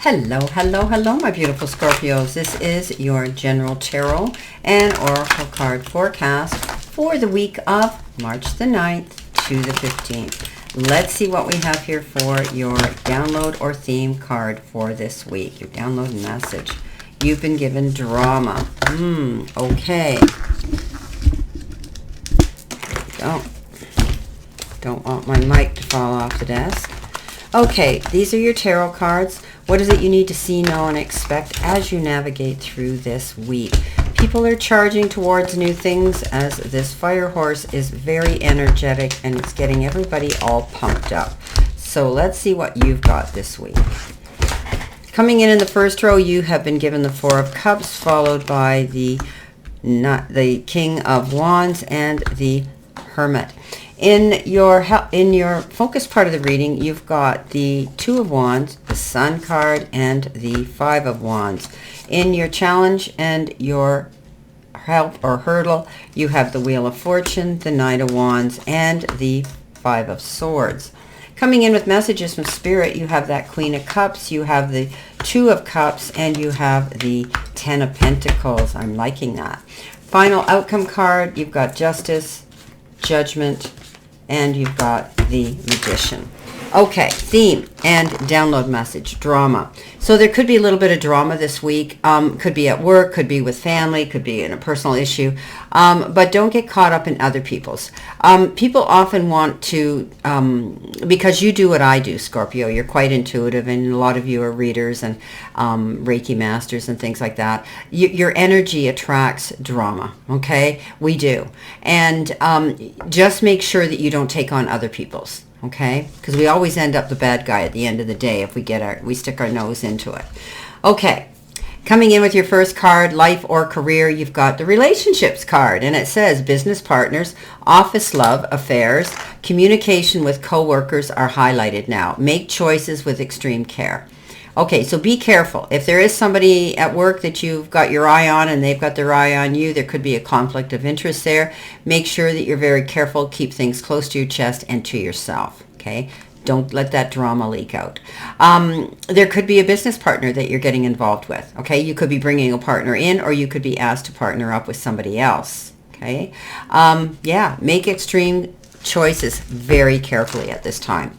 Hello, hello, hello, my beautiful Scorpios. This is your General Tarot and Oracle card forecast for the week of March the 9th to the 15th. Let's see what we have here for your download or theme card for this week. Your download message. You've been given drama. Okay. There we go. Don't want my mic to fall off the desk. Okay, these are your tarot cards. What is it you need to see, know, and expect as you navigate through this week? People are charging towards new things as this fire horse is very energetic and it's getting everybody all pumped up. So let's see what you've got this week. Coming in the first row, you have been given the Four of Cups, followed by the King of Wands and the Hermit. In your focus part of the reading, you've got the Two of Wands, the Sun card, and the Five of Wands. In your challenge and your help or hurdle, you have the Wheel of Fortune, the Knight of Wands, and the Five of Swords. Coming in with messages from Spirit, you have that Queen of Cups, you have the Two of Cups, and you have the Ten of Pentacles. I'm liking that. Final outcome card, you've got Justice, Judgment, and you've got the Magician. Okay, theme and download message, drama. So there could be a little bit of drama this week. Could be at work, could be with family, could be in a personal issue. But don't get caught up in other people's. People often want to, because you do what I do, Scorpio, you're quite intuitive, and a lot of you are readers and Reiki masters and things like that. Your energy attracts drama, okay? We do. And just make sure that you don't take on other people's. Okay, because we always end up the bad guy at the end of the day if we stick our nose into it. Okay, coming in with your first card, life or career, you've got the relationships card, and it says business partners, office love, affairs, communication with co-workers are highlighted now. Make choices with extreme care. Okay, so be careful. If there is somebody at work that you've got your eye on and they've got their eye on you, there could be a conflict of interest there. Make sure that you're very careful. Keep things close to your chest and to yourself, okay? Don't let that drama leak out. There could be a business partner that you're getting involved with, okay? You could be bringing a partner in, or you could be asked to partner up with somebody else, okay? Yeah, make extreme choices very carefully at this time.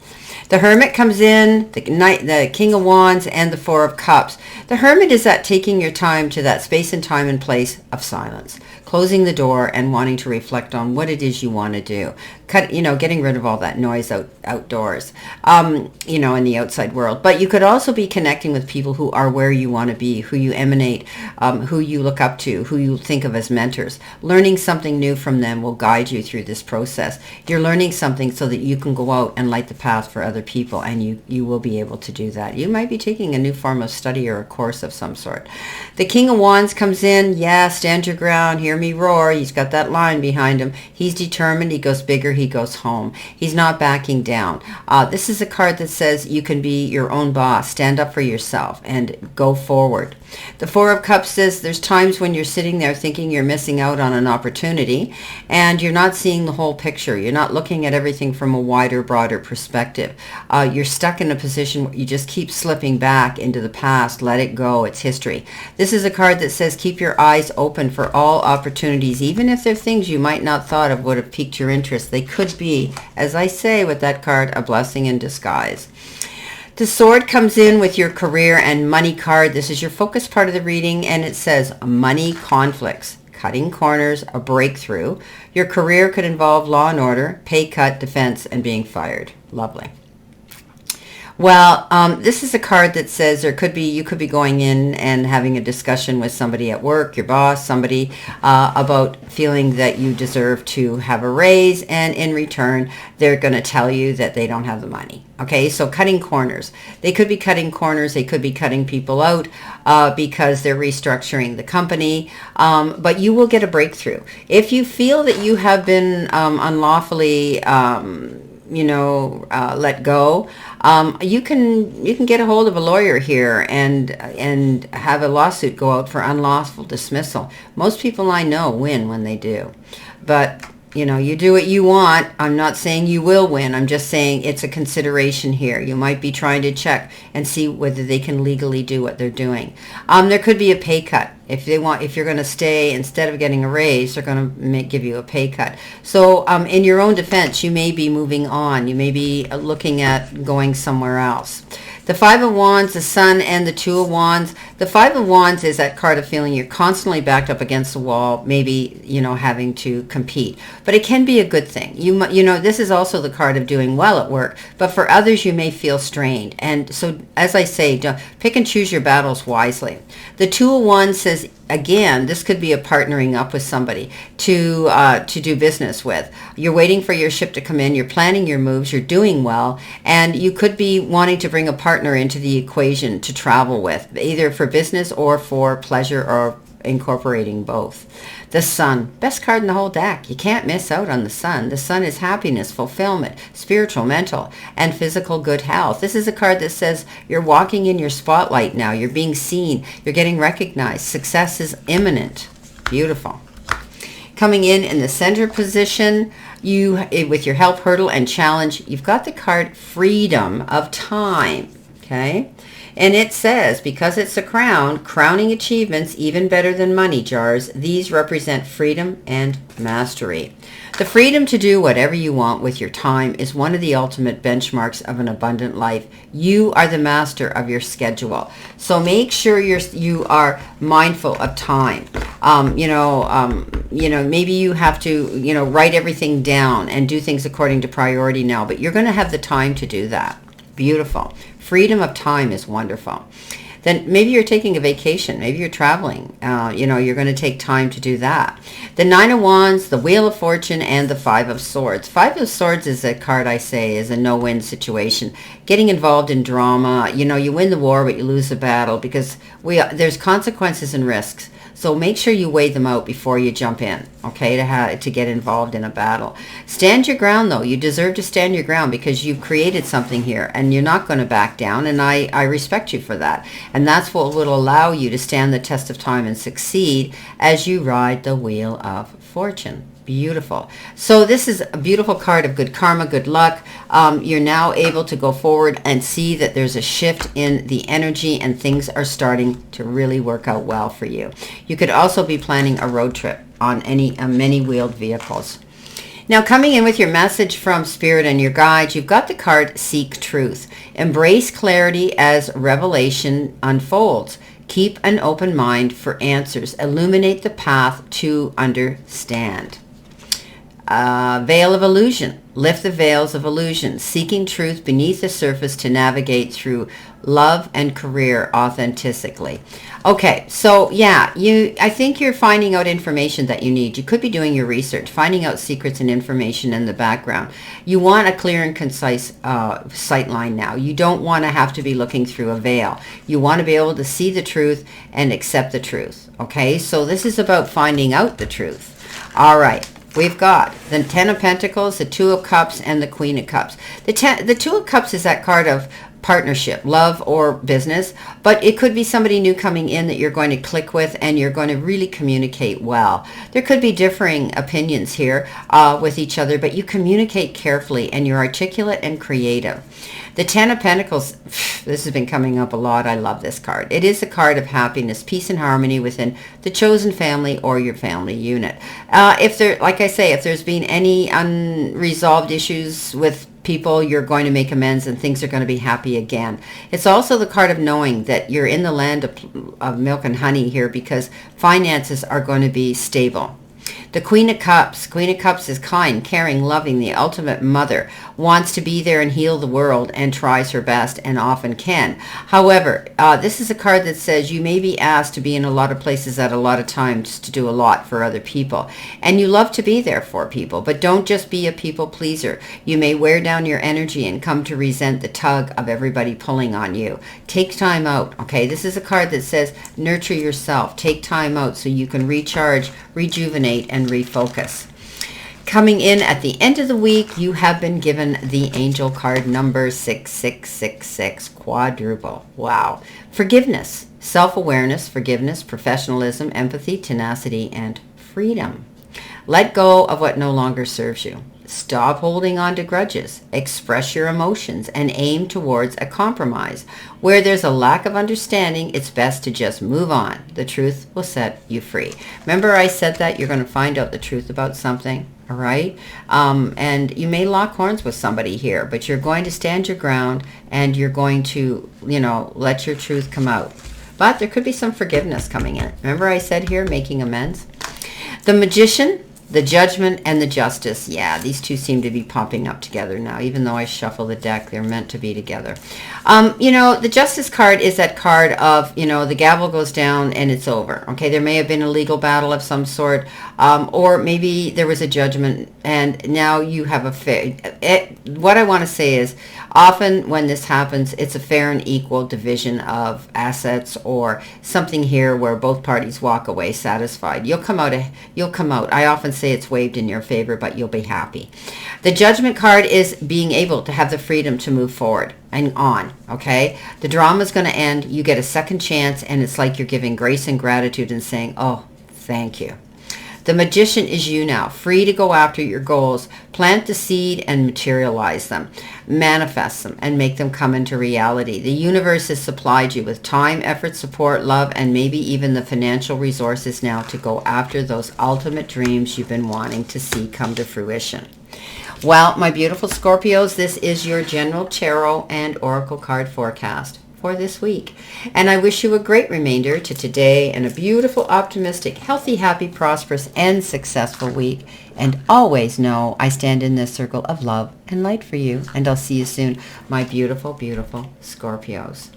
The Hermit comes in, the King of Wands, and the Four of Cups. The Hermit is that taking your time to that space and time and place of silence, closing the door and wanting to reflect on what it is you want to do. Getting rid of all that noise outdoors, in the outside world. But you could also be connecting with people who are where you want to be, who you emanate, who you look up to, who you think of as mentors. Learning something new from them will guide you through this process. You're learning something so that you can go out and light the path for other people, and you will be able to do that. You might be taking a new form of study or a course of some sort. The King of Wands comes in. Yeah, stand your ground, hear me roar. He's got that line behind him. He's determined. He goes bigger, he goes home. He's not backing down. This is a card that says you can be your own boss. Stand up for yourself and go forward. The Four of Cups says there's times when you're sitting there thinking you're missing out on an opportunity and you're not seeing the whole picture. You're not looking at everything from a wider, broader perspective. You're stuck in a position where you just keep slipping back into the past. Let it go. It's history. This is a card that says keep your eyes open for all opportunities, even if they're things you might not thought of would have piqued your interest. They could be, as I say with that card, a blessing in disguise. The Sword comes in with your career and money card. This is your focus part of the reading, and it says money conflicts, cutting corners, a breakthrough. Your career could involve law and order, pay cut, defense, and being fired. Lovely. Well, this is a card that says you could be going in and having a discussion with somebody at work, your boss, somebody about feeling that you deserve to have a raise, and in return, they're going to tell you that they don't have the money. Okay, so cutting corners. They could be cutting corners. They could be cutting people out because they're restructuring the company, but you will get a breakthrough. If you feel that you have been unlawfully let go, you can get a hold of a lawyer here and have a lawsuit go out for unlawful dismissal. Most people I know win when they do, but You know, you do what you want. I'm not saying you will win. I'm just saying it's a consideration here. You might be trying to check and see whether they can legally do what they're doing. There could be a pay cut. If you're going to stay, instead of getting a raise, they're going to give you a pay cut. So in your own defense, you may be moving on. You may be looking at going somewhere else. The Five of Wands, the Sun, and the Two of Wands. The Five of Wands is that card of feeling you're constantly backed up against the wall, maybe, having to compete. But it can be a good thing. This is also the card of doing well at work, but for others you may feel strained. And so, as I say, pick and choose your battles wisely. The Two of Wands says, again, this could be a partnering up with somebody to do business with. You're waiting for your ship to come in. You're planning your moves. You're doing well. And you could be wanting to bring a partner into the equation to travel with, either for business or for pleasure, or incorporating both. The Sun, best card in the whole deck. You can't miss out on the Sun. The Sun is happiness, fulfillment, spiritual, mental, and physical good health. This is a card that says you're walking in your spotlight now. You're being seen. You're getting recognized. Success is imminent. Beautiful. Coming in the center position, you, with your help, hurdle, and challenge, you've got the card Freedom of Time. Okay? And it says, because it's a crown, crowning achievements even better than money jars, these represent freedom and mastery. The freedom to do whatever you want with your time is one of the ultimate benchmarks of an abundant life. You are the master of your schedule. So make sure you are mindful of time. Maybe you have to, write everything down and do things according to priority now, but you're going to have the time to do that. Beautiful. Freedom of time is wonderful. Then maybe you're taking a vacation. Maybe you're traveling. You're going to take time to do that. The Nine of Wands, the Wheel of Fortune, and the Five of Swords. Five of Swords is a card I say is a no-win situation. Getting involved in drama. You win the war, but you lose the battle because there's consequences and risks. So make sure you weigh them out before you jump in, okay, to get involved in a battle. Stand your ground, though. You deserve to stand your ground because you've created something here, and you're not going to back down, and I respect you for that. And that's what will allow you to stand the test of time and succeed as you ride the Wheel of Fortune. Beautiful. So this is a beautiful card of good karma, good luck. You're now able to go forward and see that there's a shift in the energy and things are starting to really work out well for you. You could also be planning a road trip on many wheeled vehicles. Now, coming in with your message from Spirit and your guides, you've got the card Seek Truth. Embrace clarity as revelation unfolds. Keep an open mind for answers. Illuminate the path to understand. Veil of illusion. Lift the veils of illusion. Seeking truth beneath the surface to navigate through love and career authentically. Okay, so yeah, I think you're finding out information that you need. You could be doing your research, finding out secrets and information in the background. You want a clear and concise sight line now. You don't want to have to be looking through a veil. You want to be able to see the truth and accept the truth. Okay, so this is about finding out the truth. All right. We've got the Ten of Pentacles, the Two of Cups, and the Queen of Cups. The Two of Cups is that card of partnership, love or business, but it could be somebody new coming in that you're going to click with and you're going to really communicate well. There could be differing opinions here with each other, but you communicate carefully and you're articulate and creative. The Ten of Pentacles, this has been coming up a lot. I love this card. It is a card of happiness, peace and harmony within the chosen family or your family unit. If there's been any unresolved issues with people, you're going to make amends and things are going to be happy again. It's also the card of knowing that you're in the land of milk and honey here because finances are going to be stable. The Queen of Cups. Queen of Cups is kind, caring, loving, the ultimate mother, wants to be there and heal the world and tries her best and often can. However, this is a card that says you may be asked to be in a lot of places at a lot of times to do a lot for other people. And you love to be there for people, but don't just be a people pleaser. You may wear down your energy and come to resent the tug of everybody pulling on you. Take time out, okay? This is a card that says nurture yourself. Take time out so you can recharge, rejuvenate, and refocus. Coming in at the end of the week, you have been given the angel card number 6666, quadruple. Wow. Forgiveness, self-awareness, forgiveness, professionalism, empathy, tenacity, and freedom. Let go of what no longer serves you. Stop holding on to grudges. Express your emotions and aim towards a compromise. Where there's a lack of understanding, it's best to just move on. The truth will set you free. Remember I said that you're going to find out the truth about something, all right? And you may lock horns with somebody here, but you're going to stand your ground and you're going to, let your truth come out. But there could be some forgiveness coming in. Remember I said here, making amends? The Magician, the Judgment, and the Justice. Yeah, these two seem to be popping up together now. Even though I shuffle the deck, they're meant to be together. The Justice card is that card of, the gavel goes down and it's over. Okay, there may have been a legal battle of some sort, or maybe there was a judgment and now you have a fair... What I want to say is, often when this happens, it's a fair and equal division of assets or something here where both parties walk away satisfied. You'll come out. I often say it's waved in your favor, but you'll be happy. The Judgment card is being able to have the freedom to move forward and on, okay? The drama is going to end. You get a second chance, and it's like you're giving grace and gratitude and saying, oh, thank you. The Magician is you now, free to go after your goals, plant the seed and materialize them, manifest them, and make them come into reality. The universe has supplied you with time, effort, support, love, and maybe even the financial resources now to go after those ultimate dreams you've been wanting to see come to fruition. Well, my beautiful Scorpios, this is your general tarot and oracle card forecast for this week. And I wish you a great remainder to today and a beautiful, optimistic, healthy, happy, prosperous, and successful week. And always know I stand in this circle of love and light for you. And I'll see you soon, my beautiful, beautiful Scorpios.